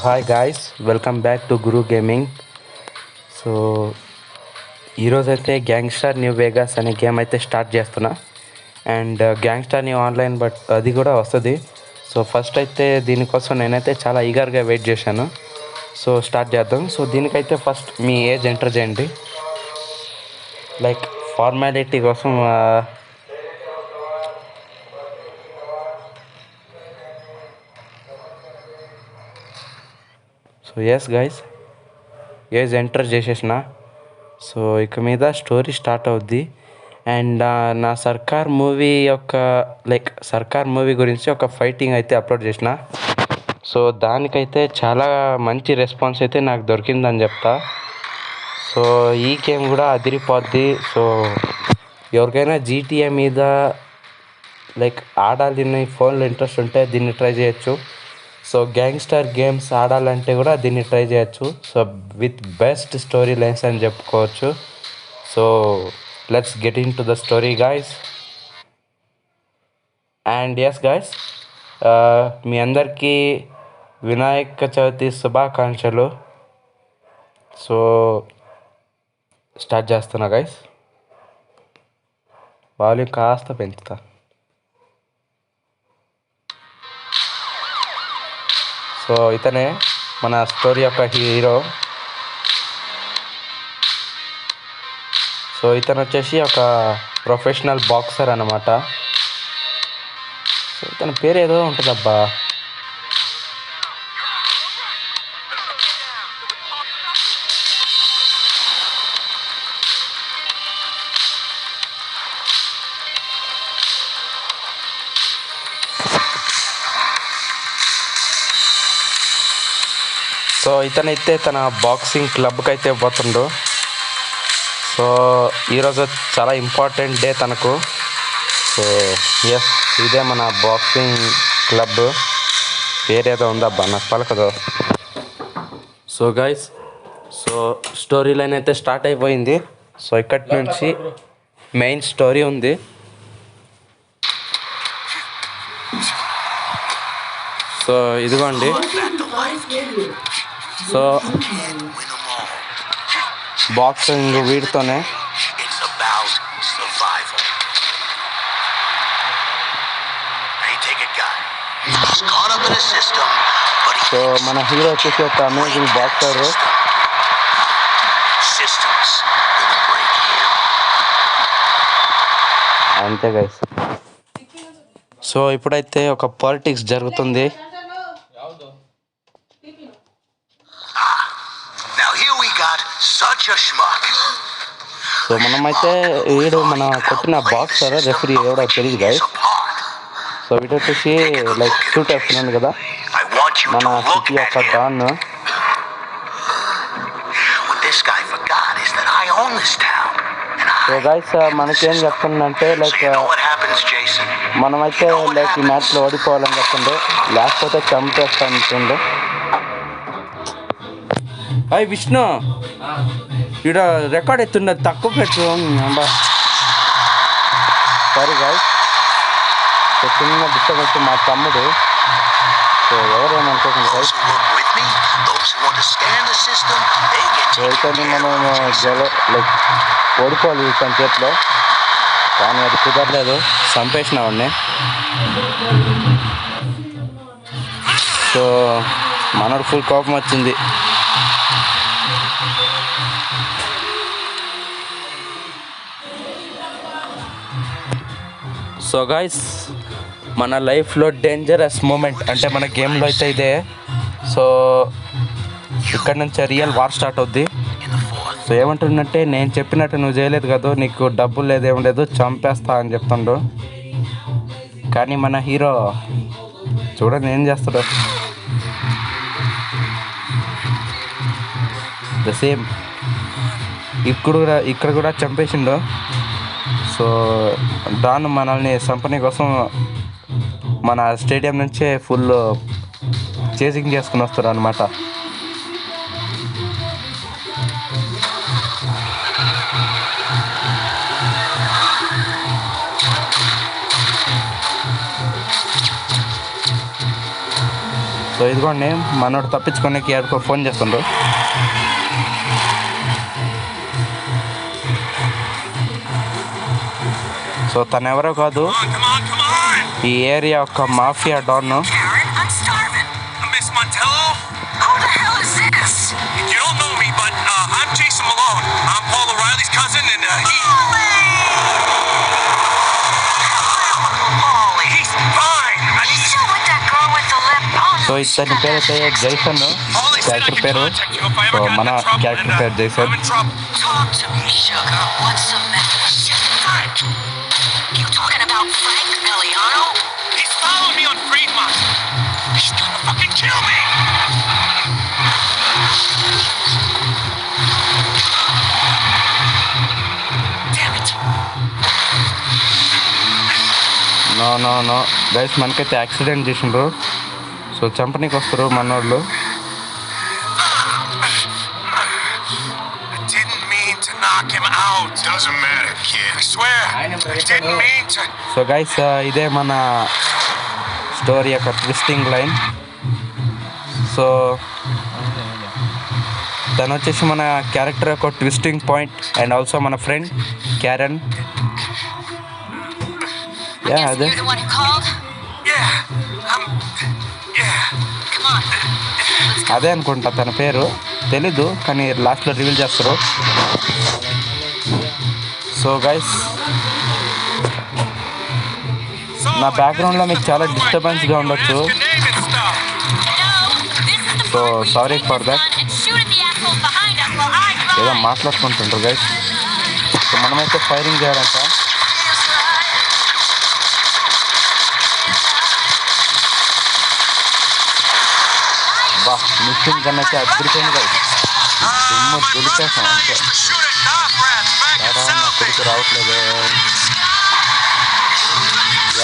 Hi guys, welcome back to Guru Gaming. So ఈరోజైతే Gangster New Vegas అనే game అయితే start చేస్తున్నా. And Gangster New online but అది కూడా వస్తుంది. సో ఫస్ట్ అయితే దీనికోసం నేనైతే చాలా ఈగర్గా వెయిట్ చేశాను. సో స్టార్ట్ చేద్దాం. సో దీనికైతే ఫస్ట్ మీ ఏజ్ ఎంటర్ చేయండి. లైక్ ఫార్మాలిటీ కోసం so yes guys, age enter చేసేసిన. సో ఇక మీద స్టోరీ స్టార్ట్ అవుద్ది. అండ్ నా సర్కార్ మూవీ సర్కార్ మూవీ గురించి ఒక ఫైటింగ్ అయితే అప్లోడ్ చేసిన. సో దానికైతే చాలా మంచి రెస్పాన్స్ అయితే నాకు దొరికిందని చెప్తా. సో ఈ గేమ్ కూడా అదిరిపోద్ది. సో ఎవరికైనా జీటీఏ మీద ఆడాలని ఫోన్లో ఇంట్రెస్ట్ ఉంటే దీన్ని ట్రై చేయొచ్చు. సో గ్యాంగ్స్టర్ గేమ్స్ ఆడాలంటే కూడా దీన్ని ట్రై చేయొచ్చు. So with best story lines అని చెప్పుకోవచ్చు. So let's get into the story guys. And yes guys, మీ అందరికీ వినాయక చవితి శుభాకాంక్షలు. సో స్టార్ట్ చేస్తున్నా గాయ్స్. వాల్యూమ్ కాస్త పెంచుతా. సో ఇతనే మన స్టోరీ యొక్క హీరో. సో ఇతను వచ్చేసి ఒక ప్రొఫెషనల్ బాక్సర్ అన్నమాట. సో ఇతని పేరు ఏదో ఉంటుందబ్బా. సో ఇతనైతే తన బాక్సింగ్ క్లబ్కి అయితే పోతుండు. సో ఈరోజు చాలా ఇంపార్టెంట్ డే తనకు. సో ఎస్, ఇదే మన బాక్సింగ్ క్లబ్. పేరేదో ఉందబ్బా, నాకు పలకదు. So guys, so story line అయితే స్టార్ట్ అయిపోయింది. సో ఇక్కడి నుంచి మెయిన్ స్టోరీ ఉంది. సో ఇదిగోండి. సో బాక్సింగ్ వీడితోనే. సో మన హీరో వచ్చేసి ఒక అమేజింగ్ బాక్సర్. అంతే గైస్. సో ఇప్పుడైతే ఒక పాలిటిక్స్ జరుగుతుంది. సో మనమైతే వీడు మన కొట్టిన బాక్సర్ రెఫరీ ఎవడో తెలియదు గైస్. సో వీడు వచ్చేసి షూట్ వేస్తున్నాను కదా, మన సిటీ యొక్క డాన్. సో గైస్ మనకేం చెప్తుందంటే మనమైతే ఈ మ్యాచ్లో ఓడిపోవాలని చెప్తుండే, లేకపోతే చంపేస్తాను. అయ్యి విష్ణు, ఇక్కడ రికార్డ్ ఎత్తుండదు, తక్కువ పెట్టు. సారీ గాయ్స్, సో చిన్న డిస్టర్బెన్స్ మా తమ్ముడు. సో ఎవరేమనుకోకుండా గాయ్స్, అయితే మనం ఓడిపోవాలి తన చేతిలో, కానీ అది కుదరలేదు. చంపేసిన వాడిని. సో మనోడు ఫుల్ కోపం వచ్చింది. సో గాయ్స్, మన లైఫ్లో డేంజరస్ మూమెంట్ అంటే మన గేమ్లో అయితే ఇదే. సో ఇక్కడ నుంచి రియల్ వార్ స్టార్ట్ అవుద్ది. సో ఏమంటుందంటే, నేను చెప్పినట్టు నువ్వు చేయలేదు కదా, నీకు డబ్బులు లేదేం లేదు, చంపేస్తా అని చెప్తుండు. కానీ మన హీరో చూడండి ఏం చేస్తాడు. ద సేమ్ ఇక్కడ కూడా చంపేసిండు. సో డాన్ మనల్ని చంపని కోసం మన స్టేడియం నుంచే ఫుల్ చేసింగ్ చేసుకుని వస్తారు అన్నమాట. సో ఇదిగోండి మనోడు తప్పించుకొని ఎవరికో ఫోన్ చేస్తుండ్రు. సో తను ఎవరో కాదు, ఈ ఏరియా యొక్క మాఫియా డాన్. సో ఇతని పేరు అయితే జైసన్, క్యారెక్టర్ పేరు. సో మన క్యారెక్టర్ పేరు జైసన్. నో గైస్, మనకైతే యాక్సిడెంట్ చేసిండ్రు. సో చంపనీకి వస్తారు మనోళ్ళు. సో గైస్ ఇదే మన స్టోరీ యొక్క ట్విస్టింగ్ లైన్. సో తను వచ్చేసి మన క్యారెక్టర్ యొక్క ట్విస్టింగ్ పాయింట్ అండ్ ఆల్సో మన ఫ్రెండ్ క్యారన్. అదే అదే అనుకుంటా తన పేరు, తెలీదు కానీ లాస్ట్లో రివీల్ చేస్తారు. సో గైస్ నా బ్యాక్గ్రౌండ్లో మీకు చాలా డిస్టర్బెన్స్గా ఉండొచ్చు. So sorry for that. ఏదో మాట్లాడుకుంటుంటారు గైస్. సో మనమైతే ఫైరింగ్ చేయాలంట. బా మిషన్ కన్నా అయితే అద్దరిపోయింది గైస్. దుమ్ము దులిపేసాం అంతే. నా కొడుకు రావట్లేదు.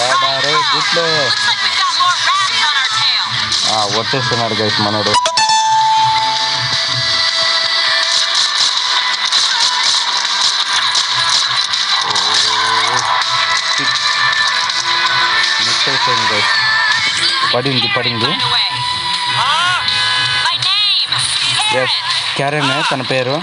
ఏడారే గుట్లే ఒట్టేస్తున్నాడు గైస్ మనోడు. మిస్ అయిపోయింది గైస్. పడింది. ఎస్, క్యారెన్ తన పేరు.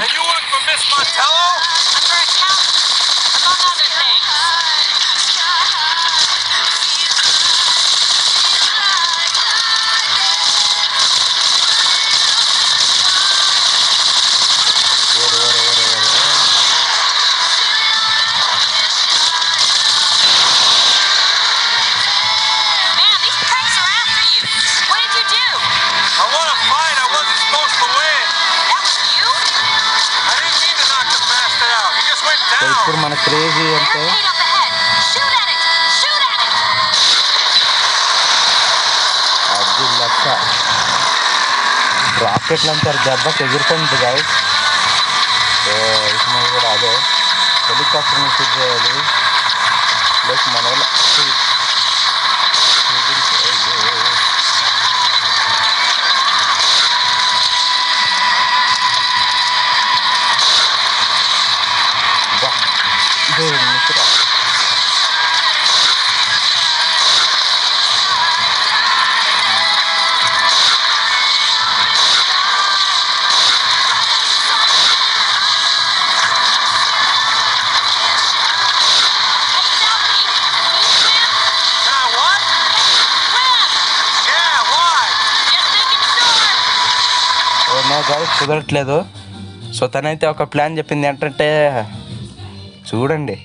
ఇప్పుడు మన క్రేజీ అంటే అది లక్ష రాకెట్లు అంటారు, దెబ్బకి ఎగురుతుంది గాయస్. సో ఇప్పుడు కూడా అదే హెలికాప్టర్ నుంచి చేయాలి. ప్లస్ మన వల్ల మిత్ర కుదరట్లేదు. సో తనైతే ఒక ప్లాన్ చెప్పింది ఏంటంటే చూడండి,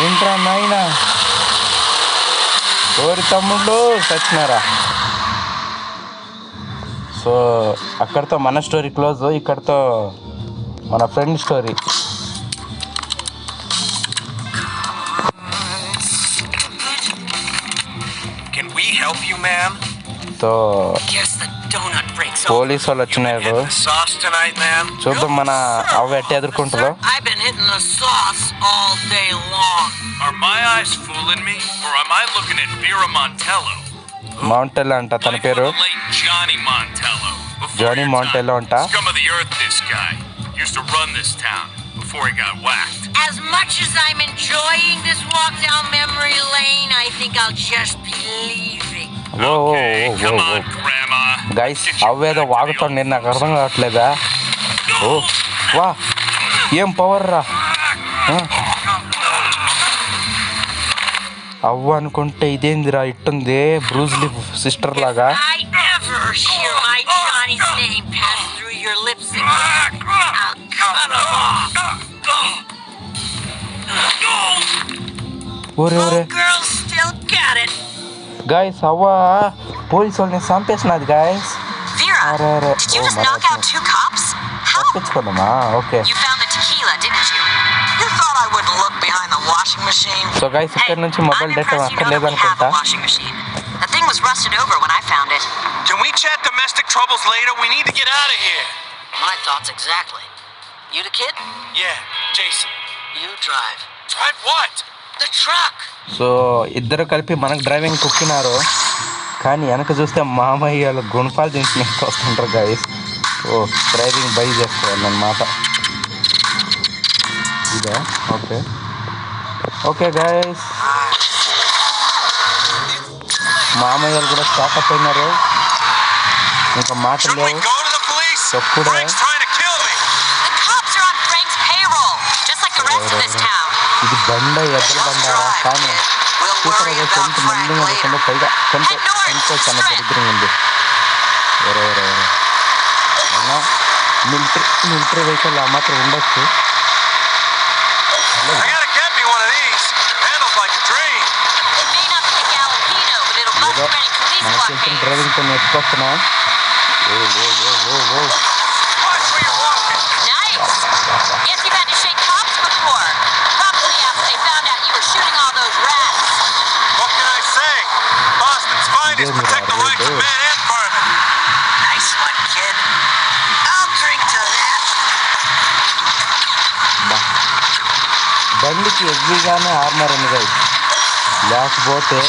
ఏంట్రా నాయనా ఓరి తమ్ముళ్ళు చచ్చినారా. సో అక్కడితో మన స్టోరీ క్లోజ్. ఇక్కడితో మన ఫ్రెండ్ స్టోరీ. సో పోలీసు వాళ్ళు వచ్చినారు, చూద్దాం మన అవి ఎట్ట ఎదుర్కొంటుందో. మౌంటెల్లో అంట తన పేరు, జానీ మౌంటెల్లో అంట. before he got whacked. As much as I'm enjoying this walk down memory lane, I think I'll just be leaving. Okay, come on, Grandma. Guys అవేదో వాగుతాడు, నేను నాకు అర్థం కావట్లేదా? ఓ వా, ఏం పవర్ రా! అవ్వ అనుకుంటే ఇదేందిరా ఇట్టుంది, బ్రూస్లీ సిస్టర్ లాగా. గైస్ అవ్వ పోలీసు వాళ్ళని చంపేసినది గైస్. తప్పించుకుందామా? ఓకే. సో గైస్ ఇక్కడ నుంచి మొబైల్ డేటా అక్కర్లేదు అనుకుంటా. Can we chat domestic troubles later? We need to get out of here. My thoughts exactly. You the kid? Yeah, Jason. You drive. Drive what? The truck. So ఇద్దరు కలిపి మనకు driving కుక్కినారు, కానీ వెనక చూస్తే మామయ్య వాళ్ళు గుణపాలు దించినట్టు వస్తుంటారు గైస్. ఓ డ్రైవింగ్ బై చేసుకోవాలన్నమాట ఇదే. ఓకే ఓకే గైస్, మామయ్య వాళ్ళు కూడా షాక్ అయిపోయినారు, ఇంకా మాటలు లేవు. చెప్పుడే ఇది బండ ఎద్దరు బండారా, కానీ సూపర్గా కొంత మంది లేకుండా పైగా కొంత ఎంతో చాలా దరిద్రంగా ఉంది. ఎవరెవరెవరు అయినా మిలిటరీ వెహికల్ ఆ మాత్రం ఉండొచ్చు. ఏదో మనకు తెలిసిన డ్రైవింగ్తో నేర్చుకొస్తున్నాం. బండికి ఎవ్రీగానే ఆర్మర్ ఉంది గైస్, లేకపోతే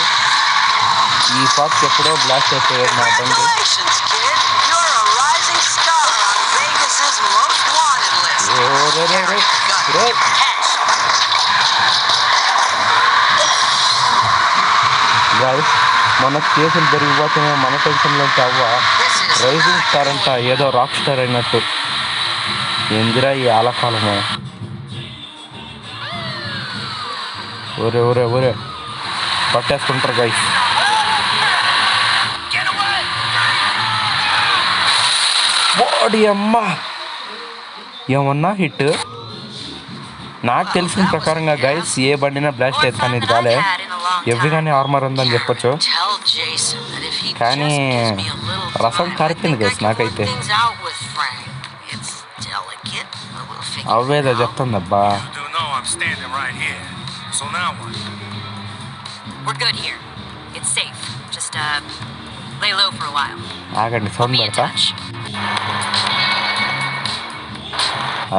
ఈ ఫాక్స్ ఎప్పుడో బ్లాస్ట్ అయిపోయాడు నా బండి. గైస్ మన కేసులు పెరిగిపోతున్నాయి, మన టెన్షన్లో అవ్వ రైజింగ్ స్టార్ అంట, ఏదో రాక్ స్టార్ అయినట్టు. ఎందిరా ఈ ఆలకాలము. ఒరే ఒరే ఒరే పట్టేసుకుంటారు గైస్. బాడీ అమ్మ ఏమన్నా హిట్. నాకు తెలిసిన ప్రకారంగా గైస్ ఏ బండినా బ్లాస్ట్ అవుతుంది, కానీ ఇది కాలే. ఎవ్రీగానే ఆర్మర్ ఉందని చెప్పొచ్చు, కానీ రసం కారిపోయింది గైస్ నాకైతే. అవేదో చెప్తుందబ్బా. ఆగండి సౌండ్ పడతా.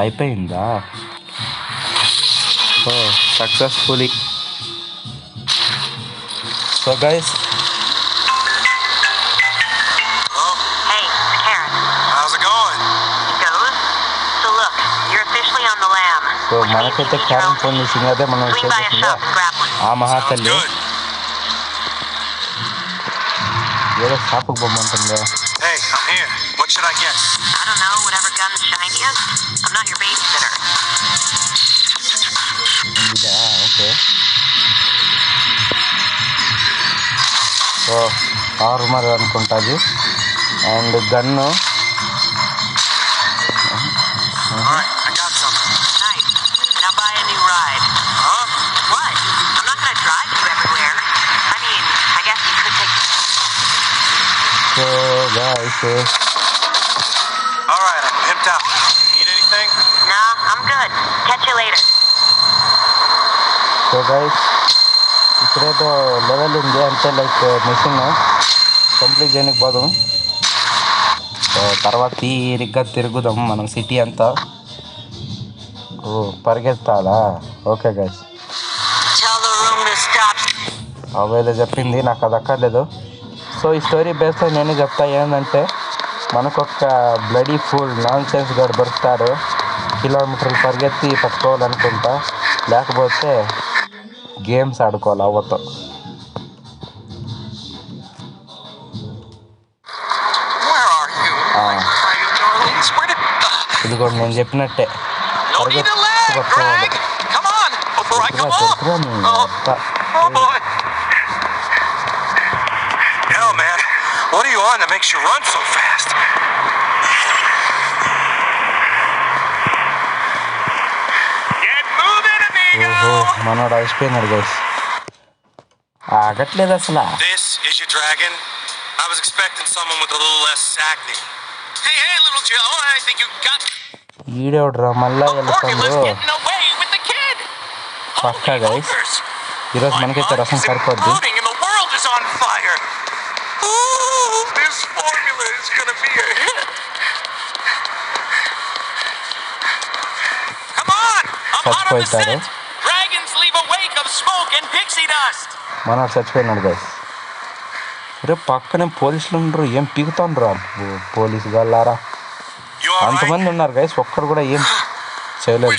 అయిపోయిందా? ఓ సక్సెస్ఫుల్లీ. సో గైస్ సో మనకైతే క్యారెన్ ఫోన్ చేసింది, అదే మనం చేసిందా ఆ మహాతల్లి. ఏదో షాపుకి బొమ్మంటుందా? ఓకే సో ఆర్మర్ అనుకుంటుంది and gun. So guys, all right, I'm pimped out. Need anything? No, I'm good. Catch you later. So guys, ఇక్కడేదో లెవెల్ ఉంది అంటే లైక్ మిషన్ కంప్లీట్ చేయడానికి పోదాం. సో తర్వాత తీరిగ్గా తిరుగుదాం మనం సిటీ అంతా. ఓ పరిగెత్తాలా? ఓకే గైస్, అవేదో చెప్పింది, నాకు అది అక్కర్లేదు. సో ఈ స్టోరీ బేస్లో నేనే చెప్తా. ఏంటంటే మనకు ఒక బ్లడీ ఫుల్ నాన్ సెన్స్ గాడు దొరుకుతాడు, కిలోమీటర్లు పరిగెత్తి పట్టుకోవాలనుకుంటా, లేకపోతే గేమ్స్ ఆడుకోవాలి అవ్వతో. ఇది కూడా నేను చెప్పినట్టే పరిగెత్తి పట్టుకోవాలి. What are you on that makes you run so fast? Get moving, amigo! ఓహో, మనోడు అయిపోయినాడు గైస్, ఆగట్లేదు అసలు. This is your dragon? I was expecting someone with a little less acne. Hey, little Joe, I think you got... ఈడేవడరా మళ్ళా వెళ్తాడు getting away with the kid! పక్కా guys, ఈరోజు మనకైతే రసం సరిపోద్ది. And the world is on fire! Ooh, this formula is gonna be a hit! Come on! I'm hot on the scent! Dragons leave a wake of smoke and pixie dust! మనోడు చచ్చిపోయినాడు guys. రేపు పక్కనే పోలీసులు ఉండరు, ఏం పీకుతాండ్రా police గల్లారా. అంతమంది ఉన్నారు guys, ఒక్కడు కూడా ఏం చేయలేదు.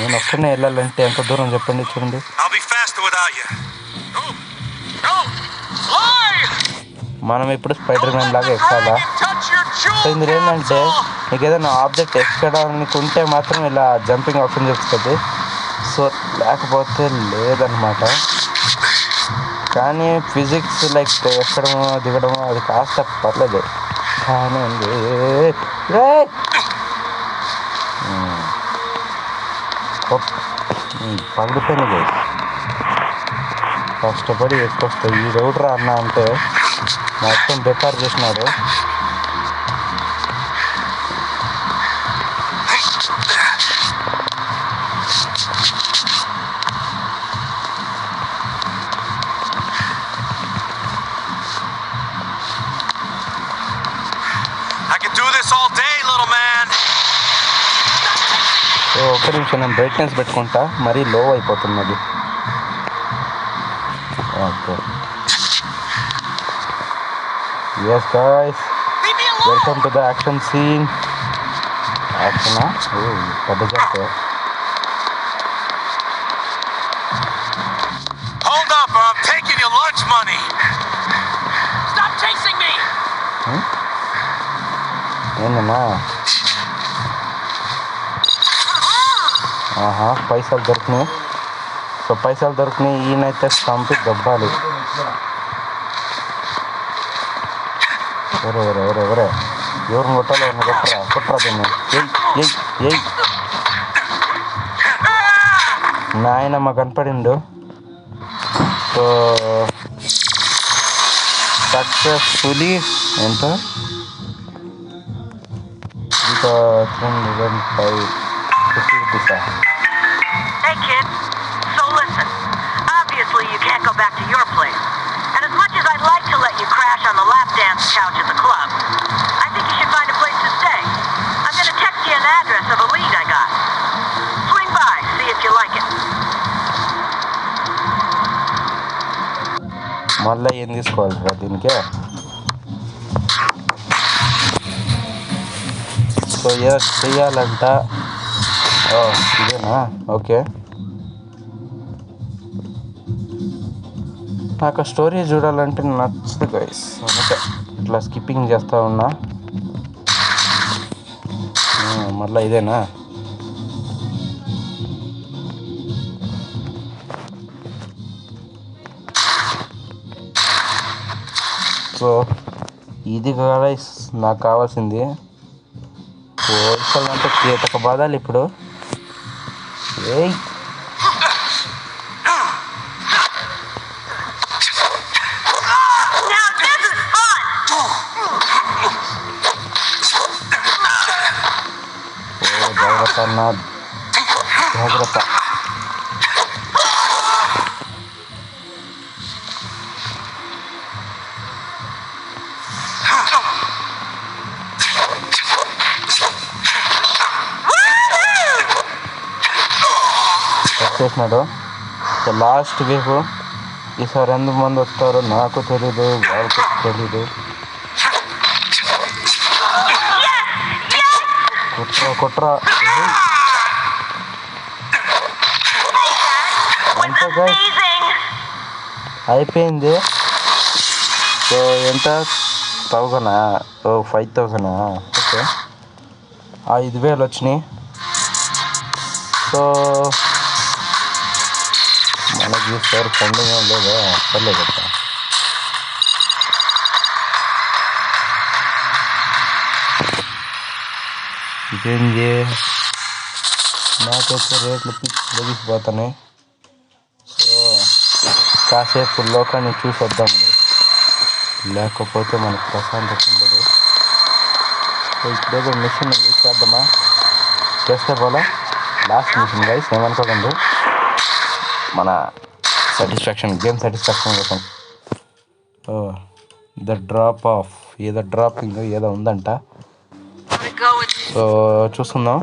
నేను ఒక్కనే వెళ్ళాలంటే ఎంత దూరం చెప్పండి, చూడండి. మనం ఇప్పుడు స్పైడర్ మ్యాన్ లాగా ఎక్కాలా. సో ఇందులో ఏంటంటే మీకు ఏదైనా ఆబ్జెక్ట్ ఎక్కడానుకుంటే మాత్రం ఇలా జంపింగ్ ఆప్షన్ చెప్తుంది, సో లేకపోతే లేదనమాట. కానీ ఫిజిక్స్ లైక్ ఎక్కడమో దిగడమో అది కాస్త పర్లేదు. కానీ పగిలిపోయింది. కష్టపడి ఎక్కొస్తాయి. ఈ రౌడరా అన్న అంటే మొత్తం బెకార్ చేసినాడు. ఒక్క నిమిషం నేను బ్రైట్నెస్ పెట్టుకుంటా, మరీ లో అయిపోతున్నది. Okay, yes guys, welcome to the action scene. యాక్షనా? పెద్ద jump. Hold up, I'm taking your lunch money. Stop chasing me. ఏందన్నా? పైసలు దొరికినాయి. సో పైసలు దొరికినాయి, ఈయనైతే చంపి దబ్బాలి. ఎవరెవరెవరెవరే ఎవరిని కొట్టాలి, ఎవరిని కొట్టరా దీన్ని. ఎయ్ నాయనమ్మ కనపడిండు. సో సక్సెస్ఫుల్లీ ఎంత ఇంకా 50 rupees. Hey kid, so listen, obviously you can't go back to your place. And as much as I'd like to let you crash on the lap dance couch at the club, I think you should find a place to stay. I'm gonna text you an address of a lead I got. Swing by, see if you like it. మళ్ళీ ఏం తీసుకోవాలి దీనికే? So ఏదో చెయ్యాలంట. ఇదేనా? Okay, నాకు story చూడాలంటే నచ్చదు guys, అందుకే ఇట్లా స్కిప్పింగ్ చేస్తూ ఉన్నా. మళ్ళీ ఇదేనా? సో ఇది గైస్ నాకు కావాల్సింది. పోలీసులు అంటే చేతక బాధాలి ఇప్పుడు. ఏయ్ జాగ్రత్త అన్న, జాగ్రత్త. చేసినాడు. So last wave. ఈసారి ఎంతమంది వస్తారో నాకు తెలీదు, వాళ్ళకి తెలీదు. కుట్రా అంతే గైస్, అయిపోయింది. సో ఎంత 1000? 5000? ఓకే, 5000 వచ్చినాయి. సో మనకి సార్ ఫండింగ్ ఏం లేదా? పర్లేదు కదా. ఇదేంది, నాకైతే రేట్లు లభిసిపోతున్నాయి. సో కాసేపు లోకాన్ని చూసొద్దాం, లేకపోతే మనకు ప్రశాంతత ఉండదు. సో ఇప్పుడేదో మిషన్ ఉంది, చేద్దామా? చేస్తే పోలా, లాస్ట్ మిషన్ గైస్, ఏమనుకోకండి. మన సాటిస్ఫాక్షన్, గేమ్ సాటిస్ఫాక్షన్ కోసం. ద డ్రాప్ ఆఫ్ ఏదో డ్రాపింగ్ ఏదో ఉందంట. సో చూసుకుందాం.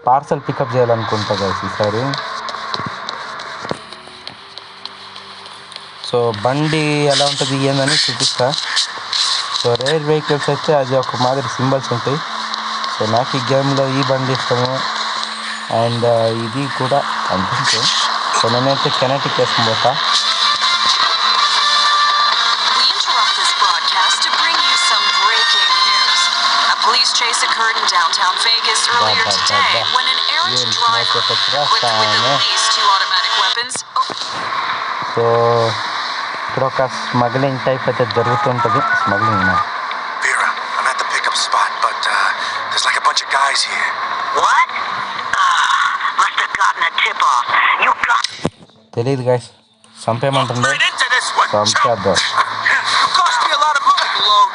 పార్సల్ పికప్ చేయాలనుకుంటా గైస్ ఈసారి. సో బండి ఎలా ఉంటుంది ఏందని చూపిస్తా. సో రేర్ వెహికల్స్ అయితే అది ఒక మాదిరి సింబల్స్ ఉంటాయి. సో నాకు ఈ గేమ్లో ఈ బండి ఇష్టము, అండ్ ఇది కూడా అంతే. సో నేనైతే కెనెటిక్ వేసుకుని పోతా. Police chase occurred in downtown Vegas earlier today when an errant driver equipped with at least 2 automatic weapons. So ఇక్కడ ఒక స్మగ్లింగ్ టైప్ అయితే జరుగుతుంటుంది. Smuggling. Vera, I'm at the pickup spot, but there's like a bunch of guys here. What? Must have gotten a tip-off. You got... తెలియదు guys, చంపేయమంటుంది. Right into this one. చంపేద్దాం. Cost me a lot of money, Malone.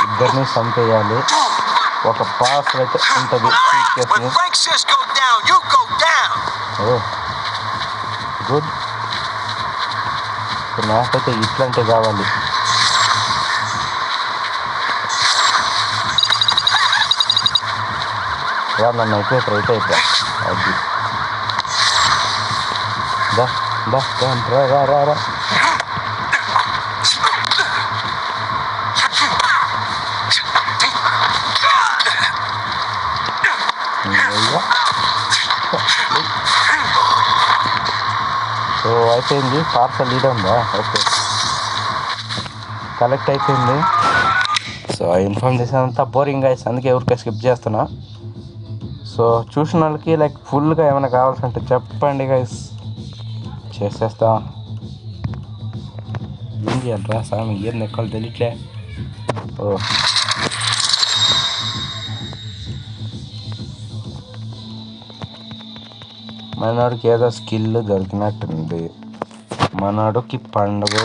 ఇద్దరిని చంపేయాలి. ఒక pass అయితే ఉంటుంది. When Frank says go down, you go down. Good. నాకైతే ఇట్లాంటివి కావాలి. నన్ను అయిపోయి రైట్ అయిపోయా. అది రా రా రా. సో అయిపోయింది. పార్సల్ ఇదే ఉందా? ఓకే, కలెక్ట్ అయిపోయింది. సో ఇన్ఫార్మ్ చేసేదంతా బోరింగ్ గైస్, అందుకే ఎవరికై స్కిప్ చేస్తున్నా. సో చూసిన వాళ్ళకి లైక్ ఫుల్గా ఏమైనా కావాల్సింటే చెప్పండి గైస్, చేసేస్తా. ఏం చేయాలరా సామి, ఏం ఎక్కలు తెలియట్లే. మనోడికి ఏదో స్కిల్ దొరికినట్టుంది. మనోడికి పండుగ.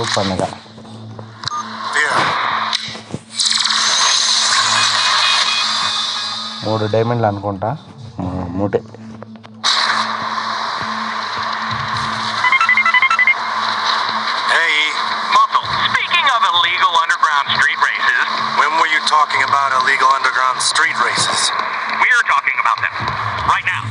3 డైమండ్లు అనుకుంటా. 3. Hey, Muffle. Speaking of illegal underground street races, when were you talking about illegal underground street races? We're talking about them right now.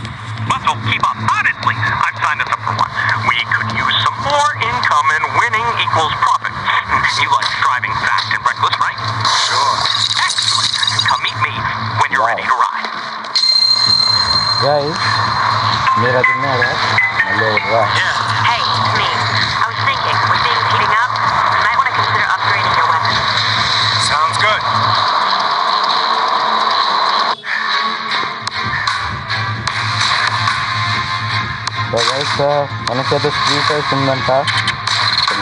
Muffle, keep up. Honestly, I've signed us up for one. We could use some more income, and winning equals profit. You like driving fast and reckless, right? Sure. Excellent. Come meet me when you're ready to ride. Guys, మీరు అది ఉన్నారా? Yeah. Hey, it's me. I was thinking, with things heating up, you might want to consider upgrading your weapon. Sounds good. So guys, మనకైతే street rice ఉందంట.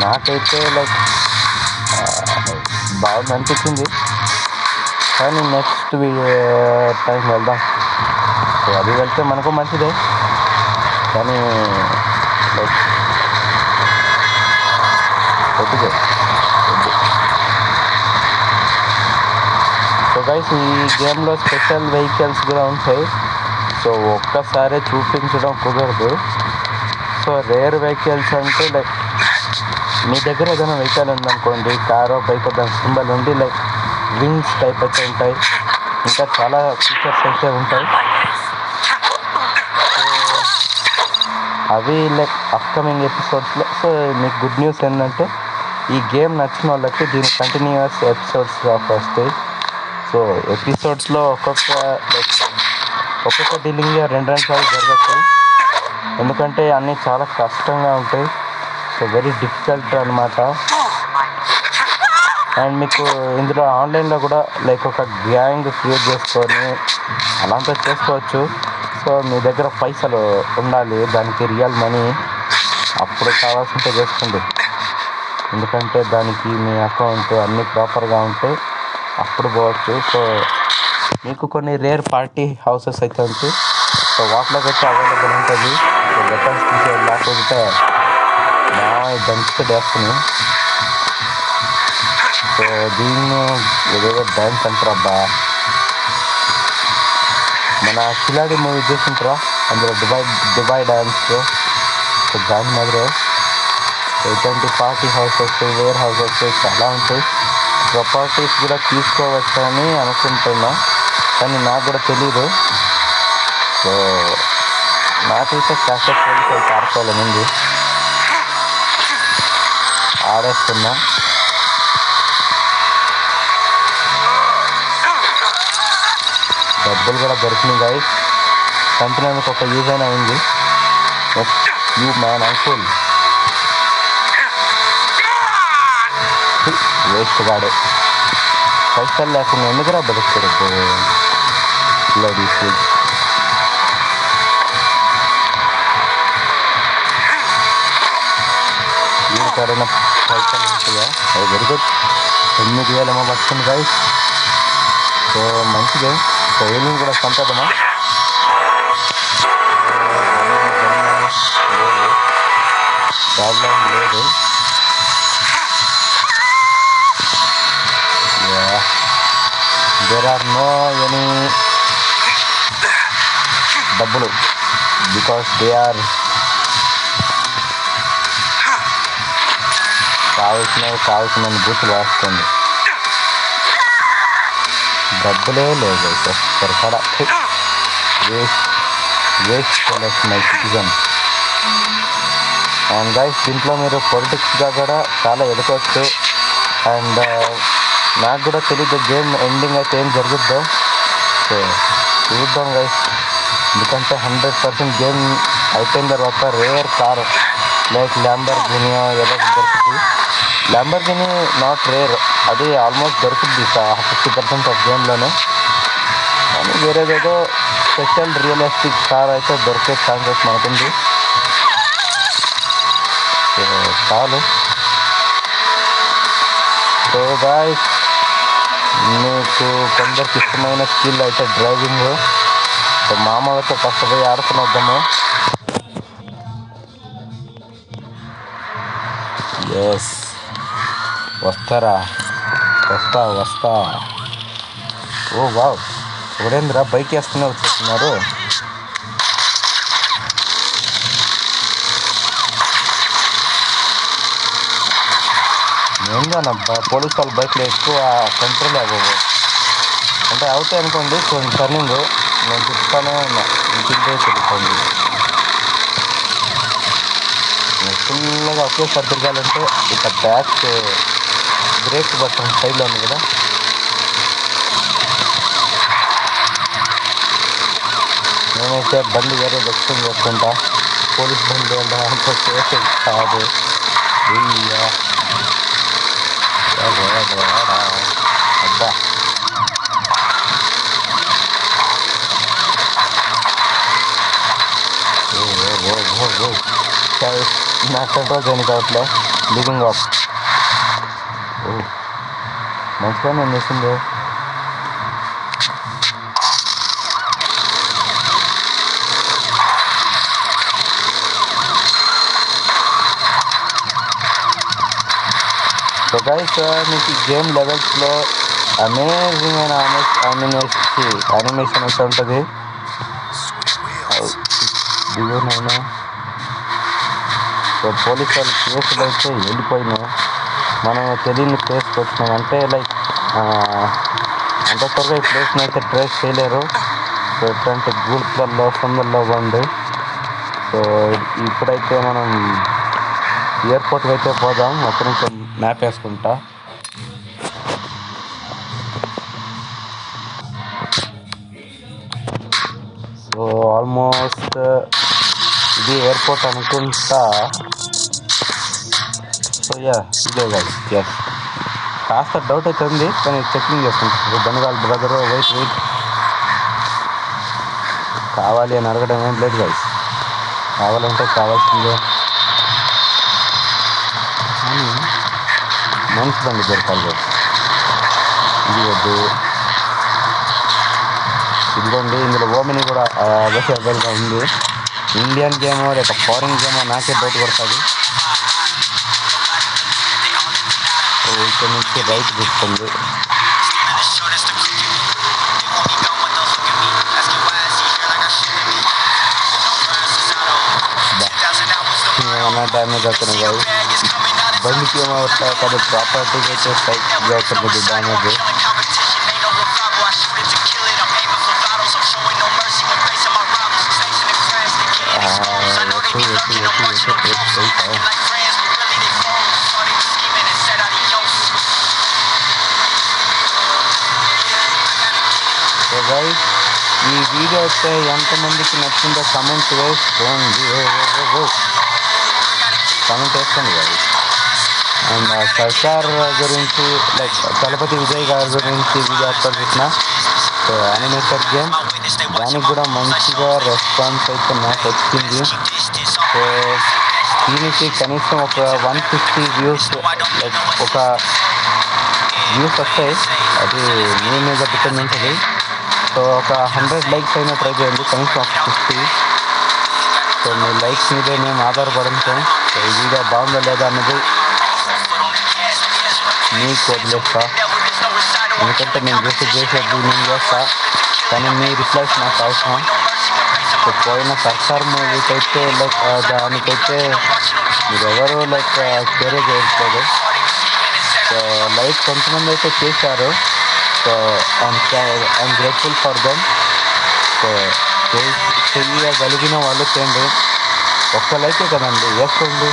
నాకైతే like బాగా అనిపించింది, కానీ next time వెళ్దాం. సో అది వెళ్తే మనకు మంచిదే, కానీ లైక్ వద్దు. సో గైస్, ఈ గేమ్లో స్పెషల్ వెహికల్స్ కూడా ఉంటాయి. సో ఒక్కసారి చూపించడం కుదరదు. సో రేర్ వెహికల్స్ అంటే లైక్ మీ దగ్గర ఏదైనా వెహికల్ ఉందనుకోండి, కారో బైక్, దాని సింబల్ ఉండి లైక్ వింగ్స్ టైప్ అయితే ఉంటాయి, ఇంకా చాలా ఫీచర్స్ అయితే ఉంటాయి. సో అవి లైక్ అప్కమింగ్ ఎపిసోడ్స్లో. సో మీకు గుడ్ న్యూస్ ఏంటంటే ఈ గేమ్ నచ్చిన వాళ్ళకి దీని కంటిన్యూస్ ఎపిసోడ్స్ వస్తాయి. సో ఎపిసోడ్స్లో ఒక్కొక్క డీలింగ్ 2 సార్లు జరగచ్చు, ఎందుకంటే అన్నీ చాలా కష్టంగా ఉంటాయి. సో వెరీ డిఫికల్ట్ అనమాట. అండ్ మీకు ఇందులో ఆన్లైన్లో కూడా లైక్ ఒక గ్యాంగ్ క్రియేట్ చేసుకొని అలాంటివి చేసుకోవచ్చు. సో మీ దగ్గర పైసలు ఉండాలి, దానికి రియల్ మనీ, అప్పుడు కావాల్సింటే చేసుకోండి. ఎందుకంటే దానికి మీ అకౌంట్ అన్నీ ప్రాపర్గా ఉంటే అప్పుడు పోవచ్చు. సో మీకు కొన్ని రేర్ పార్టీ హౌసెస్ అయితే ఉంటాయి. సో వాటిలోకి అయితే అవైలబుల్ ఉంటుంది. సో వెపన్స్ లేకపోతే దంచుతూ వేస్తున్నాయి. సో దీన్ని ఏదేదో డ్యాన్స్ అంటారు అబ్బా. మన కిలాడి మూవీ చూసుకుంటారా, అందులో దుబాయ్ డ్యాన్స్. సో దాని మాదిరే ఇటువంటి పార్టీ హౌసెస్, వేర్ హౌసెస్ చాలా ఉంటాయి. ప్రాపర్టీస్ కూడా తీసుకోవచ్చు అని అనుకుంటున్నా, కానీ నాకు కూడా తెలీదు. సో నాకైతే క్యాసెట్ పోలీసు అయితే ఆడుకోవాలి, ముందు ఆడేస్తున్నా. డబ్బులు కూడా దొరికినాయి గాయ్స్, చంపినందుకు ఒక యూజ్ అయినా అయింది. యూ మ్యాన్ అంకుల్ వేస్ట్ గాడు. పైసలు లేకుండా ఎందుకురా బతుకుతారు లేడీస్. వీడికైనా పైసలు ఉంటాయా? అది వెరీ గుడ్. 9,000 ఏమో పడుతుంది గాయ్స్. సో మంచిదే. సో ఏలియన్ కూడా చంపేద్దామా? ప్రాబ్లం లేదు. దేర్ ఆర్ నో ఎనీ డబ్బులు బికాస్ దే ఆర్ కావాల్సిన బూతులు వేస్తుంది. డబ్బులే లేదు సరిపడా. Waste my citizen. And guys, దీంట్లో మీరు పొలిటిక్స్గా కూడా చాలా ఎదుకోవచ్చు. అండ్ నాకు కూడా తెలీదు గేమ్ ఎండింగ్ అయితే ఏం జరుగుద్దో. సో చూద్దాం గైస్, ఎందుకంటే 100% గేమ్ అయిపోయిన తర్వాత రేర్ కార్ లైక్ ల్యాంబర్గినీ ఏదో దొరుకుతుంది. ల్యాంబర్గినీ నాట్ రేర్, అది ఆల్మోస్ట్ దొరుకుద్ది 50% ఆఫ్ గేమ్లోనే. కానీ వేరేదేదో స్పెషల్ రియలిస్టిక్ కార్ అయితే దొరికే ఛాన్సెస్ మనకుంది. సో చాలు. సో గాయ్స్, మీకు కొందరికి ఇష్టమైన స్కిల్ అయితే డ్రైవింగ్. సో మామూలుతో కష్టపోయి ఆడుకుని వద్దాము. ఎస్, వస్తారా? వస్తా. ఓ వావ్, ఎవరేంద్రా బైక్ వేసుకునే వచ్చేస్తున్నారు. ఏందోనబ్బా, పోలీసు వాళ్ళ బైక్లో ఎక్కువ కంట్రోల్ అవ్వవు. అంటే అవుతాయి అనుకోండి కొంచెం టర్నింగ్, నేను తిప్పుతానే ఉన్నా, ఇంటింటే తిరుగుతుంది. ఫుల్గా ఒకేసారి తిరగాలంటే ఇక బ్యాక్ బ్రేక్ బటన్ సైడ్లో ఉంది కదా, నేనైతే బండి వేరే ఎక్స్చేంజ్ చేసుకుంటా. పోలీస్ బండి అంత సేఫ్ కాదు. అబ్బా, నా కంట్రోల్ చేయని కావట్లే. లివింగ్ ఆఫ్ మంచిగా నేను చేసింది. సో గైస్, మీకు గేమ్ లెవెల్స్లో అమేజింగ్ అయిన యానిమేషన్ అయితే ఉంటుంది. దిగునైనా సో పోలీస్ వాళ్ళ కేసులు అయితే వెళ్ళిపోయినాయి. మనం తెలియని ప్లేస్కి వచ్చినాం అంటే లైక్ అంత త్వరగా ఈ ప్లేస్ని అయితే ట్రేస్ చేయలేరు. సో ఎట్లాంటి గూడ్స్లలో సందుల్లో బండి. సో ఇప్పుడైతే మనం ఎయిర్పోర్ట్కి అయితే పోదాం. ఒక్క నిమిషం మ్యాప్ వేసుకుంటా. సో ఆల్మోస్ట్ ఇది ఎయిర్పోర్ట్ అనుకుంటా. సో ఇదే గైస్. ఎస్, కాస్త డౌట్ అయితే ఉంది కానీ చెకింగ్ చేసుకుంటారు. బెనగాల్ బ్రదర్ వెయిట్ కావాలి అని అడగడం ఏం లేదు గైస్. కావాలంటే కావాల్సిందే కానీ మంచి బండి దొరకాలి గైస్. ఇది వద్దు, ఇదిగోండి. ఇందులో ఓమిని కూడా అవైలబుల్గా ఉంది. ఇండియన్ గేమో లేక ఫారిన్ గేమో నాకే డౌట్ కొడుతుంది. ఇక్కడ నుంచి రైట్ తీసుకోండి. ఏమన్నా డ్యామేజ్ అవుతుంది కాదు, బండికి ఏమో కానీ ప్రాపర్టీకి అయితే స్ట్రైక్ అవుతుంది డ్యామేజ్. సో గైస్, ఈ వీడియో అయితే ఎంతమందికి నచ్చిందో కమెంట్ వేసుకోండి. కమెంట్ వేసుకోండి గైస్. అండ్ సర్కార్ గురించి లైక్ చలపతి విజయ్ గారి గురించి వీడియో అప్లోడ్ చేసిన సో యానిమేటెడ్ గేమ్, దానికి కూడా మంచిగా రెస్పాన్స్ అయితే నాకు వచ్చింది. సో దీనికి కనీసం ఒక 150 వ్యూస్ లైక్ ఒక వ్యూస్ వస్తాయి. అది మీ మీద డిపెండ్ ఉంటుంది. సో ఒక 100 లైక్స్ అయినా ట్రై చేయండి, కనీసం ఒక 50. సో మీ లైక్స్ మీదే మేము ఆధారపడి ఉంటాం. సో ఈ వీడియో బాగుందా లేదా అన్నది మీకు వదిలేస్తా. ఎందుకంటే నేను చేసేది నేను చేస్తా, కానీ మీ రిప్లైస్ నాకు అవసరం. సో పోయిన సర్కార్ మూవీకి అయితే లైక్ దానికైతే మీరు ఎవరు లైక్ కేరే చేయట్లేదు. సో లైక్ కొంతమంది అయితే చేశారు. So I'm grateful for them. So చేయగలిగిన వాళ్ళు చేయండి. ఒక్క లైకే కదండి, వేసుకోండి.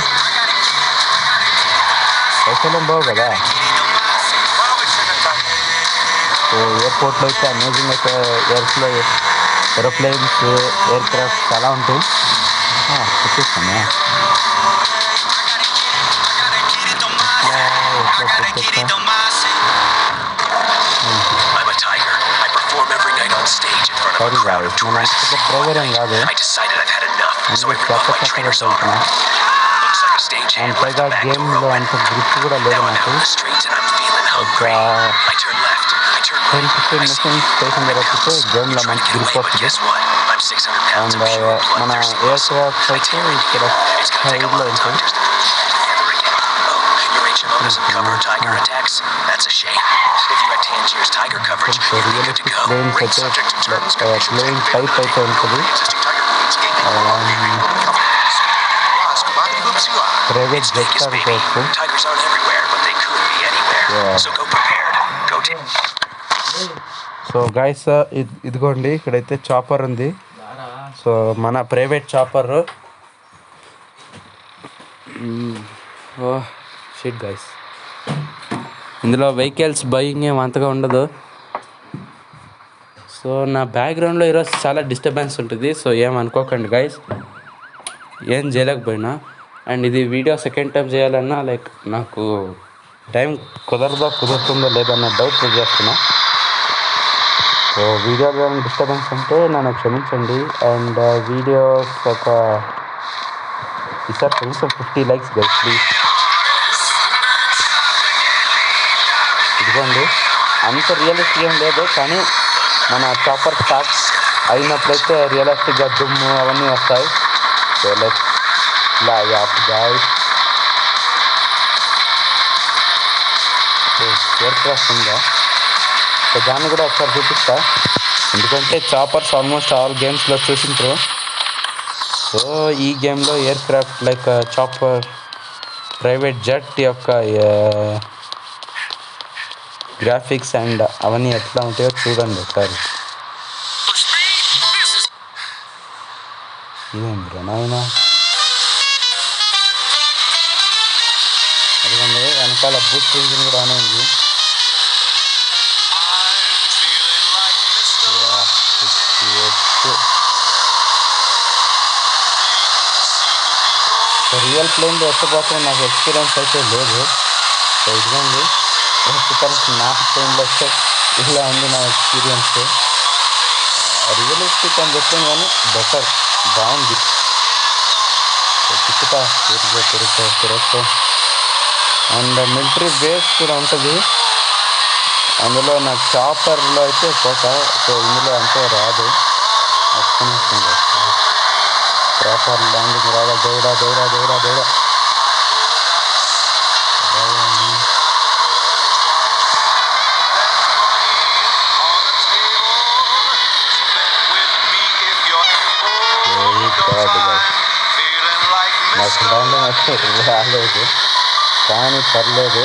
పైసలేం బావు కదా. సో ఎయిర్పోర్ట్లో అయితే అమేజింగ్ అయితే ఏరోప్లేన్స్ ఎయిర్ క్రాఫ్ట్ చాలా ఉంటాయి. చూపిస్తాను సారీ కాదు, నేను అంత డ్రైవర్ ఏం కాదు, కొత్త వెళ్తున్నా. అండ్ పైగా గేమ్లో అంత గ్రిప్ కూడా లేదు నాకు. ఒక 10-15 మిషన్స్ చేసిన తర్వాత గేమ్లో మంచి గ్రిప్ వస్తుంది. అండ్ మన ఎయిర్ క్రాఫ్ట్ అయితే ఇక్కడ సైడ్లో ఉంటుంది. రియలిస్టిక్ ప్లేన్స్ అయితే ప్లేన్ టైప్ అయితే ఉంటుంది. ప్రైవేట్ జెట్ అనుకోవచ్చు. సో గైస్, ఇదిగోండి ఇక్కడైతే చాపర్ ఉంది. సో మన ప్రైవేట్ చాపర్. షిట్ గైస్, ఇందులో వెహికల్స్ బయింగ్ ఏం అంతగా ఉండదు. సో నా బ్యాక్గ్రౌండ్లో ఈరోజు చాలా డిస్టర్బెన్స్ ఉంటుంది. సో ఏమనుకోకండి గైస్, ఏం చేయలేకపోయినా. అండ్ ఇది వీడియో సెకండ్ టైం చేయాలన్నా లైక్ నాకు టైం కుదురుతుందో లేదన్న డౌట్ చేస్తున్నా. సో వీడియోలో డిస్టర్బెన్స్ అంటే నన్ను క్షమించండి. అండ్ వీడియోస్ ఒక ఈసారి కనీసం 50 లైక్స్ గైస్ ప్లీజ్. ఇదిగోండి, అంత రియలిస్టిక్ ఏం లేదు, కానీ మన చాపర్ స్టార్ట్ అయినప్పుడైతే రియలిస్టిక్గా దుమ్ము అవన్నీ వస్తాయి. So let's fly up guys. Air craft ఉందా? సో దాన్ని కూడా ఒకసారి చూపిస్తా, ఎందుకంటే చాపర్స్ ఆల్మోస్ట్ ఆల్ గేమ్స్లో చూసింటారు. సో ఈ గేమ్లో air craft like chopper private jet యొక్క గ్రాఫిక్స్ అండ్ అవన్నీ ఎట్లా ఉంటాయో చూడండి ఒకసారి. ఇదేంద్ర నాయన అదిగండి వెనకాల బూస్ట్ ఇంజిన్ కూడా ఆన్ అయింది. రియల్ ప్లేన్లో ఎక్కబోతున్న నాకు ఎక్స్పీరియన్స్ అయితే లేదు. సో ఇదిగోండి నాకు ప్లేన్లో వస్తే ఇలా ఉంది నా ఎక్స్పీరియన్స్. రియలిస్టిక్ అని చెప్పాను కానీ బెటర్, బాగుంది. తిరుగుతా అండ్ మిలిటరీ బేస్ కూడా ఉంటుంది. అందులో నాకు చాపర్లో అయితే పోత. సో ఇందులో అంతే రాదు. ప్రాపర్ ల్యాండింగ్ రావాలి. దేవుడా దేవుడా దేవుడా దేవుడా నాకు ల్యాండింగ్ అయితే రాలేదు కానీ పర్లేదు.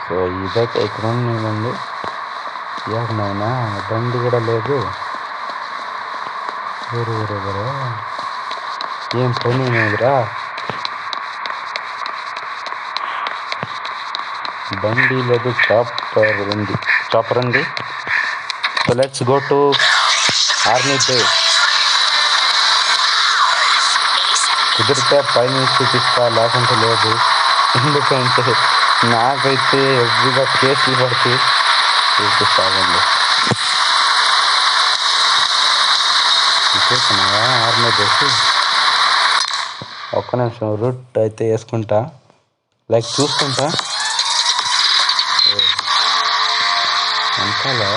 సో ఇదైతే ఇక్కడ ఉందండి. ఏమన్నా బండి కూడా లేదు. ఊరు ఏం పని లేదురా. బండి లేదు, చాపర్ ఉంది. So let's go to army base. కుదిరితే పైన చూపిస్తా, లేకుంటే లేదు. ఎందుకంటే నాకైతే ఎవ్రీగా కేసులు పడితే చూపిస్తామండి. చూస్తున్నావా ఆర్మీ బేస్? ఒక్క నిమిషం రూట్ అయితే వేసుకుంటా, లైక్ చూసుకుంటా. అంతలా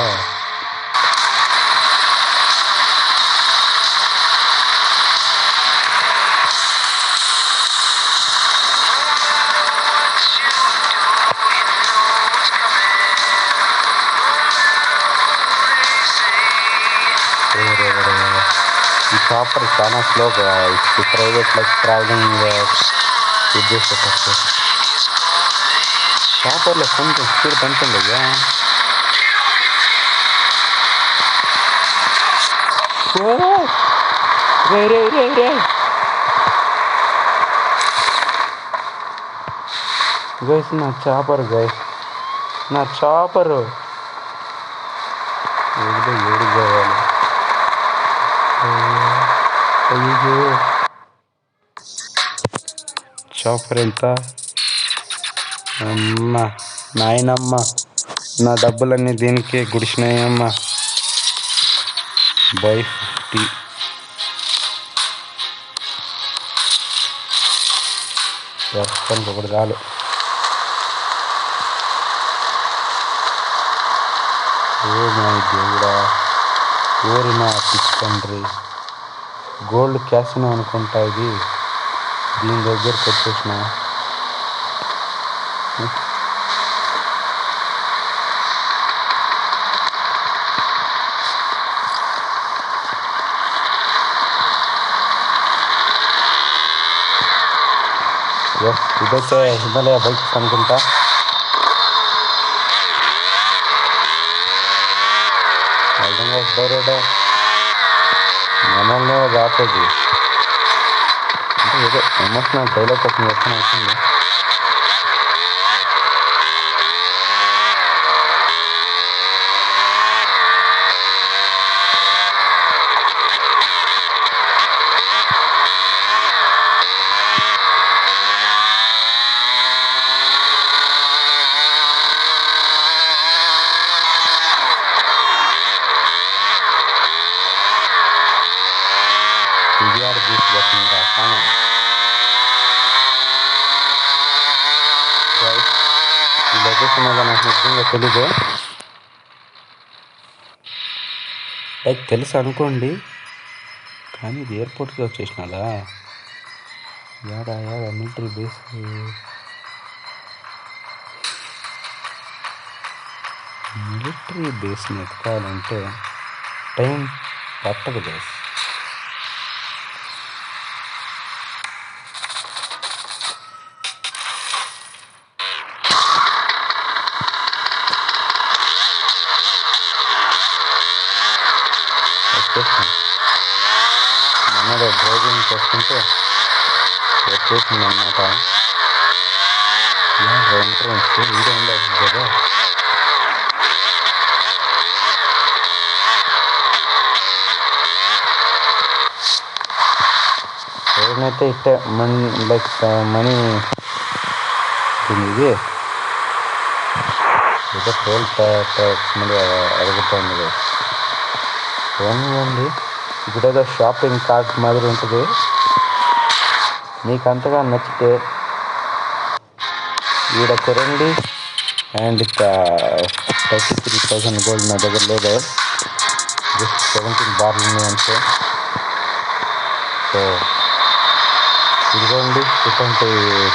ఈ చాపర్ చాలా స్లోగా ఈ ప్రైవేట్ లైక్ ట్రావెలింగ్ ఇది చేసేటప్పుడు చాపర్లో కొంచెం స్పీడ్ పెంచండి. గైస్ నా చాపర్ ఏడు కావాలి. అయ్యో చాపర్ ఎంత అమ్మా నాయనమ్మ, నా డబ్బులన్నీ దీనికే గుడిసినాయమ్మా. బై 50 ప్రస్తుతానికి ఒకటి చాలు. ఓ మై దేవుడా, ఓరి నా పిచ్చండ్రి. గోల్డ్ క్యాసినో అనుకుంటా ఇది. దీని దగ్గరికి వచ్చేసిన ఇదైతే హిమాలయ బైక్స్ అనుకుంటా. డైరెక్ట్ మనల్ని రాపేది అంటే ఏదో ఎమోషనల్ డైలాగ్ కోసం వ్యక్తం అవుతుంది. ఈ లొకేషన్ మీద నాకు నిజంగా తెలీదు. లైక్ తెలుసు అనుకోండి, కానీ ఇది ఎయిర్పోర్ట్కి వచ్చేసినాడా? యాడా మిలిటరీ బేస్. మిలిటరీ బేస్ని ఎత్తుకోవాలంటే టైం పట్టదు బేస్. వచ్చేసాను. మొన్నడే డ్రైవింగ్ చేసుకుంటే వచ్చేసింది అన్నమాట. ఎంట్రన్స్ వీడియో ఉండదు కదా. ఏదైతే ఇట్టే లైక్ మనీ ఇది ఏదో టోల్ ట్యాక్స్ మళ్ళీ అడుగుతుంది. ఏమివ్వండి ఇప్పుడు ఏదో షాపింగ్ కార్ట్ మాదిరి ఉంటుంది. మీకు అంతగా నచ్చితే ఈడ కొరండి. అండ్ 33,000 గోల్డ్ నా దగ్గర లేదు, జస్ట్ 17 బార్లు అంతే. సో ఇదిగోండి ఇటువంటి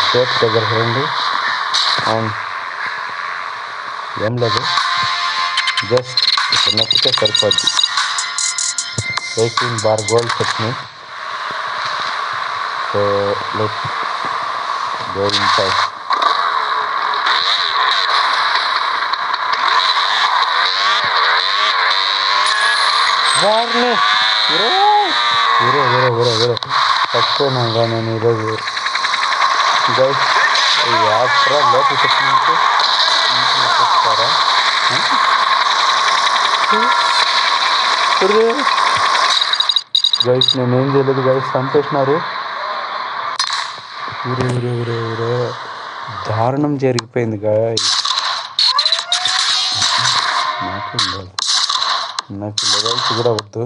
షేప్ దగ్గర రండి. అండ్ ఏం లేదు, జస్ట్ ఇక్కడ నచ్చితే సరిపోద్ది. 18 బార్ గోల్డ్ సెట్ని. So let's go inside. వారిని చచ్చిపోయినా నేను ఈరోజు గైస్. ఈ యాత్ర లోపల చెప్పినట్టు చెప్తారా? గైస్ నేనేం చేయలేదు గైస్, చంపేసినారు. ఊరే దారుణం జరిగిపోయింది గాయస్. నాకు లెవెల్స్ కూడా వద్దు,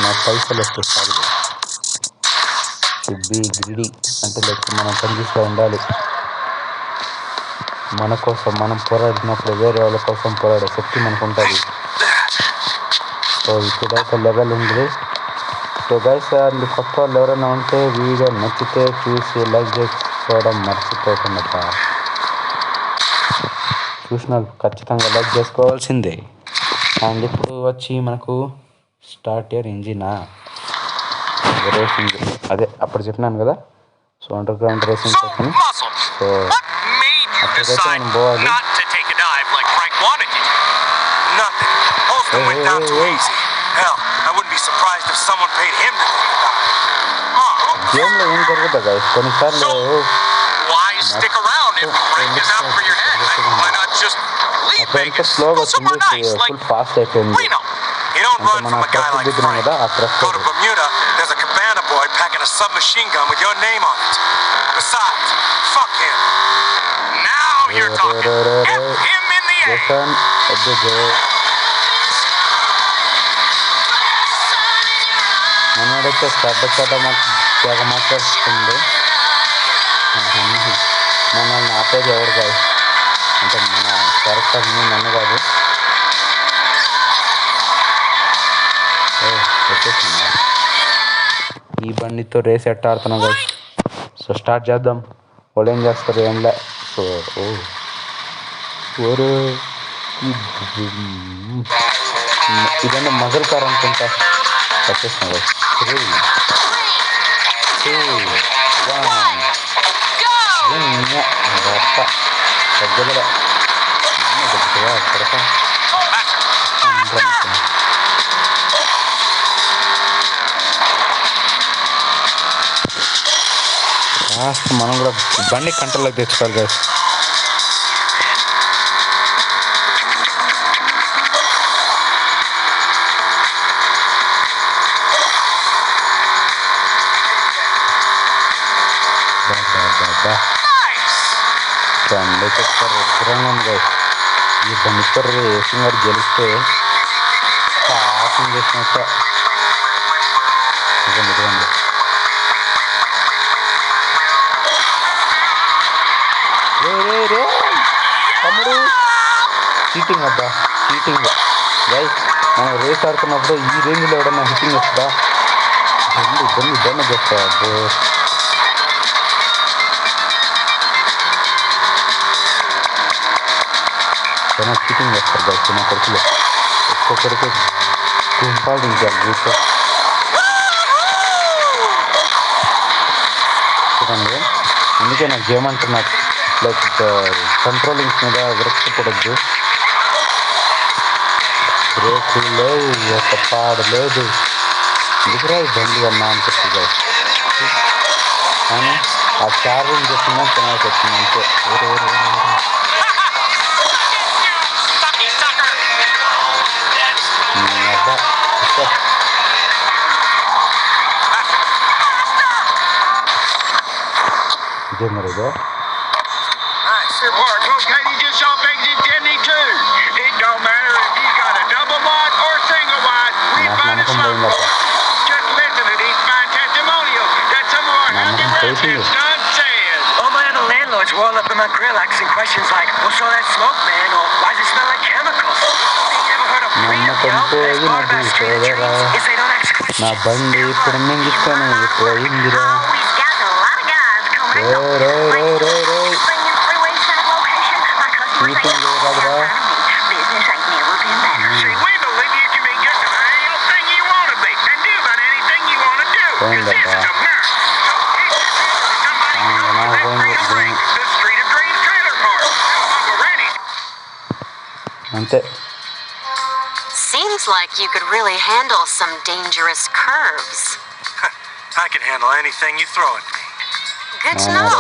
నా పైసలు వస్తే చాలు. షుడ్ బి గ్రిడీ అంటే లైక్ మనం కంజూస్గా ఉండాలి. మన కోసం మనం పోరాడినప్పుడు వేరే వాళ్ళ కోసం పోరాడే శక్తి మనకు ఉంటుంది. సో ఇప్పుడైతే లెవెల్ ఉంది. సో గైస్ అండ్ కొత్త వాళ్ళు ఎవరైనా ఉంటే వీడియో నచ్చితే చూసి లైక్ చేసుకోవడం మర్చిపోకుండా. చూసిన ఖచ్చితంగా లైక్ చేసుకోవాల్సిందే. అండ్ ఇప్పుడు వచ్చి మనకు స్టార్ట్ ఇయర్ ఇంజినా రేసింగ్, అదే అప్పుడు చెప్పినాను కదా. సో అండర్ గ్రౌండ్ రేసింగ్ చెప్పని. సో అక్కడికైతే మనం పోవాలి. గేమ్లో ఏం జరుగుతుంది గైస్ కొన్నిసార్లు ఎంత స్లోగా వచ్చింది, ఫుల్ ఫాస్ట్ అయిపోయింది. అంటే మనం ట్రక్ దిగుతున్నాం కదా, ఆ truck a submachine gun with your name on it. Besides, fuck him. Now you're talking. Get him in the air. మనోడైతే చెడ్డ తెగ మాట్లాడుతుంది. మనల్ని ఆపేది ఎవరు కాదు, అంటే మన సర్కార్ని నన్ను కాదు. వచ్చేసింది ఈ బండితో రేస్ ఎట్ట ఆడుతున్నాం కదా. సో స్టార్ట్ చేద్దాం. వాళ్ళు ఏం చేస్తారు ఏంలే. సో ఓరు ఇదన్నా మజల్ కార్ అనుకుంటా. వచ్చేస్తున్నాం కదా. 3, 2, 1 తగ్గదలే కొడతా. లాస్ట్ మనం కూడా బండి కంట్రోల్లోకి తెచ్చుకోవాలి కదా. బండి చెప్తారు రుద్రంగా ఉంది కదా. ఈ బండితో రేసింగ్ గారు గెలిస్తే పాసం చేసినట్ట. ఇదిగోండి రే తమ్ముడు, చీటింగ్ అబ్బా, చీటింగ్ గైస్. మనం రేస్ ఆడుతున్నప్పుడు ఈ రేంజ్లో ఎవడన్నా హిట్టింగ్ వస్తుందా? ఇద్దరిని చేస్తా. అబ్బో చాలా చీటింగ్ చేస్తారు గైస్. నా కొడుకులు ఒక్కొక్కరికి గుంపాడించాలి రూట్లో. చూడండి, అందుకే నాకు గేమ్ అంటున్నారు లైక్ కంట్రోలింగ్స్ మీద విరక్తి పడద్దు. రేకులు లేవు, ఒక పాడు లేదు. ఎందుకురా ఈ బండి అన్నా అనిపిస్తుంది. కానీ ఆ ఛార్జింగ్ చెప్పిందా తినాల్సి వచ్చింది అంతే. ఇదే మరి ఇదే Okay, you just off exit 72. It don't matter if you got a double wide or single wide. We నాకు find a నమ్మకం slope. పోయిందట. Just listen to these fine testimonials that some of our నమ్మకం happy పోయింది. residents done said. All my other landlords were all up in my grill asking questions like, what's all that smoke, man? Or why does it smell like chemicals? They never heard of freedom, yo. నమ్మకంతో The best part about ఇది street సోదరా. dreams is they don't ask నా questions. బండి ఇప్పుడు మింగిస్తాను పోయిందిరా. Always got a lot of guys coming and going. Bringing freeway side location. My customers Shooting say, there, brother. business ain't never been better. See, we believe you can be just about any old thing you want to be and do about anything you want to do. Because this is America. So somebody comes to that freedom ring, the Street of Dreams trailer park. Uncle Randy. అంతే. Seems like you could really handle some dangerous curves. I can handle anything you throw at me. Good to know.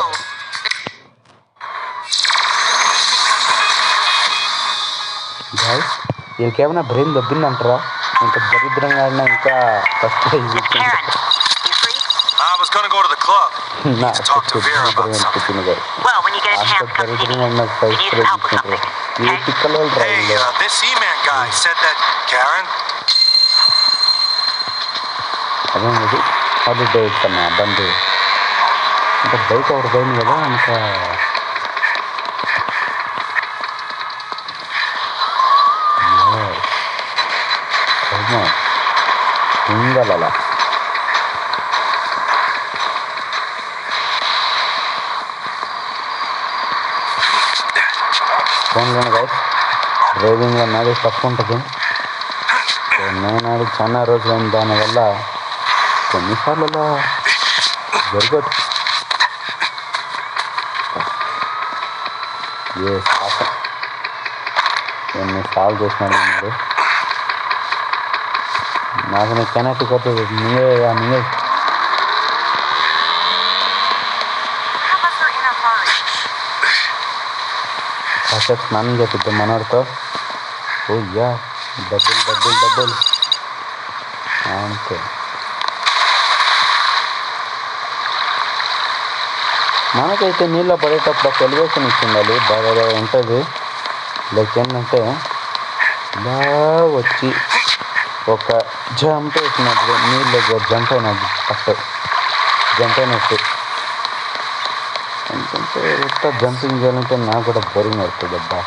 Guys వీళ్ళకేమైనా brain దొబ్బిందంటారా? ఇంకా దరిద్రంగా ఆడినా ఇంకా first It's Karen. You free? I was going to go to the club. నా to talk to Vera about దరిద్రం something. అనిపించింది guys. Well, when you get a అంత chance, come see me. దరిద్రంగా ఉన్న You first need some help with something. ఈ Okay? పిక్కల వాళ్ళు Hey, driving this E-Man guy said that, Karen. అదేంటి holiday ఇస్తాను బండి ఇంకా బైక్ ఒకటి పోయింది కదా ఇంకా ఉండాలి ఫోన్లోనే కాదు డ్రైవింగ్లో నాది తక్కువ ఉంటుంది. నేను ఆడి చాలా రోజులైన దానివల్ల కొన్నిసార్లు అలా జరగచ్చు. ఏ సాహసం ఎన్నిసార్లు చేసినాడు మీరు. నాకు నేను కెనటిక్ అవుతుంది నువ్వే నువ్వే కాసేపు స్నానం చేపిద్దాం మనోడితో. ఓ యా డబ్బులు అంతే. మనకైతే నీళ్ళలో పడేటప్పుడు ఒక ఎలివేషన్ ఇచ్చిండాలి బాగా ఉంటుంది. లైక్ ఏంటంటే ఇలా వచ్చి ఒక జంప్ వేసినట్టు నీళ్ళు జంప్ అయినట్టు ఫస్ట్ జంప్ అయినట్టు. ఎందుకంటే ఎంత జంపింగ్ చేయాలంటే నాకు కూడా బోరింగ్ అవుతుంది అబ్బా.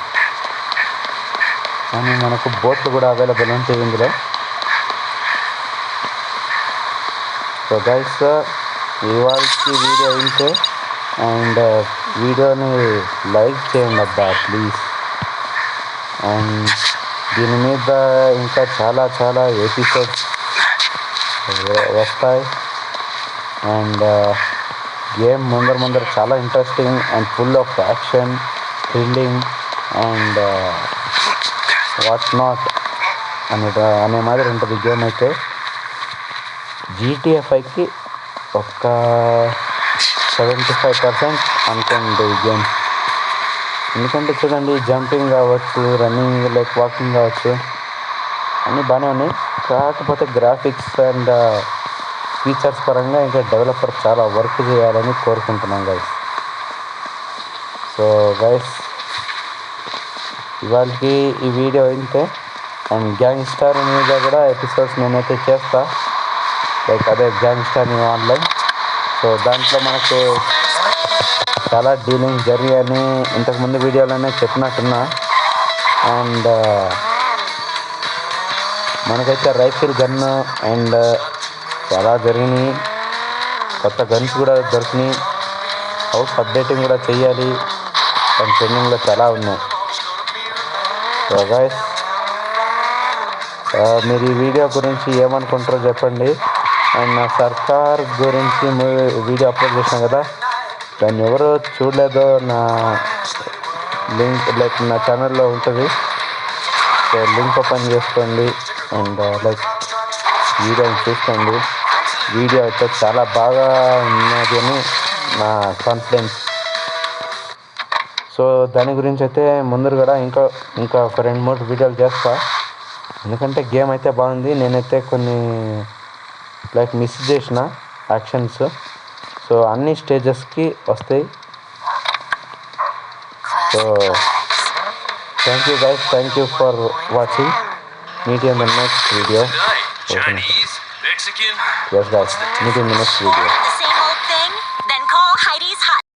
కానీ మనకు బోట్లు కూడా అవైలబుల్ ఉంటాయి ఇందులో. సో గైస్ ఇవాళకి వీడియో అయితే అండ్ వీడియోని లైక్ చేయండి అబ్బా ప్లీజ్. అండ్ దీని మీద ఇంకా చాలా ఎపిసోడ్స్ వస్తాయి. అండ్ గేమ్ ముందర చాలా interesting and full of action thrilling and what not అనే మాదిరి ఉంటుంది గేమ్ అయితే. GTA 5కి ఒక 75% అనుకోండి ఈ గేమ్. ఎందుకంటే చూడండి జంపింగ్ కావచ్చు, రన్నింగ్ లైక్ వాకింగ్ కావచ్చు అన్నీ బాగానే ఉన్నాయి. కాకపోతే గ్రాఫిక్స్ అండ్ ఫీచర్స్ పరంగా ఇంకా డెవలపర్ చాలా వర్క్ చేయాలని కోరుకుంటున్నాం గైస్. సో గైస్ ఇవాళకి ఈ వీడియో అయితే అండ్ గ్యాంగ్స్టర్ మీద కూడా ఎపిసోడ్స్ నేనైతే చేస్తా. లైక్ అదే గ్యాంగ్స్టర్ ఆన్లైన్. సో దాంట్లో మనకు చాలా డీలింగ్స్ జరిగాయని ఇంతకుముందు వీడియోలోనే చెప్పినట్టున్నా. అండ్ మనకైతే రైఫిల్ గన్ అండ్ చాలా జరిగినాయి. కొత్త గన్స్ కూడా దొరికినాయి. హౌస్ అప్డేటింగ్ కూడా చెయ్యాలి అండ్ ట్రెండింగ్లో చాలా ఉన్నాయి. సో గైస్ మీరు ఈ వీడియో గురించి ఏమనుకుంటారో చెప్పండి. అండ్ నా సర్కార్ గురించి వీడియో అప్లోడ్ చేసినాం కదా, దాన్ని ఎవరు చూడలేదో నా లింక్ లైక్ నా ఛానల్లో ఉంటుంది. సో లింక్ ఓపెన్ చేసుకోండి అండ్ లైక్ వీడియోని చూసుకోండి. వీడియో అయితే చాలా బాగా ఉన్నది అని నా కాన్ఫిడెన్స్. సో దాని గురించి అయితే ముందు కూడా ఇంకా ఒక 2-3 వీడియోలు చేస్తా, ఎందుకంటే గేమ్ అయితే బాగుంది. నేనైతే కొన్ని లైక్ మిస్ చేసిన యాక్షన్స్, సో అన్ని స్టేజెస్కి వస్తాయి. So thank you guys, thank you for watching. Meet in the next video. Chinese, Mexican. Yes guys, meet in the next video. The same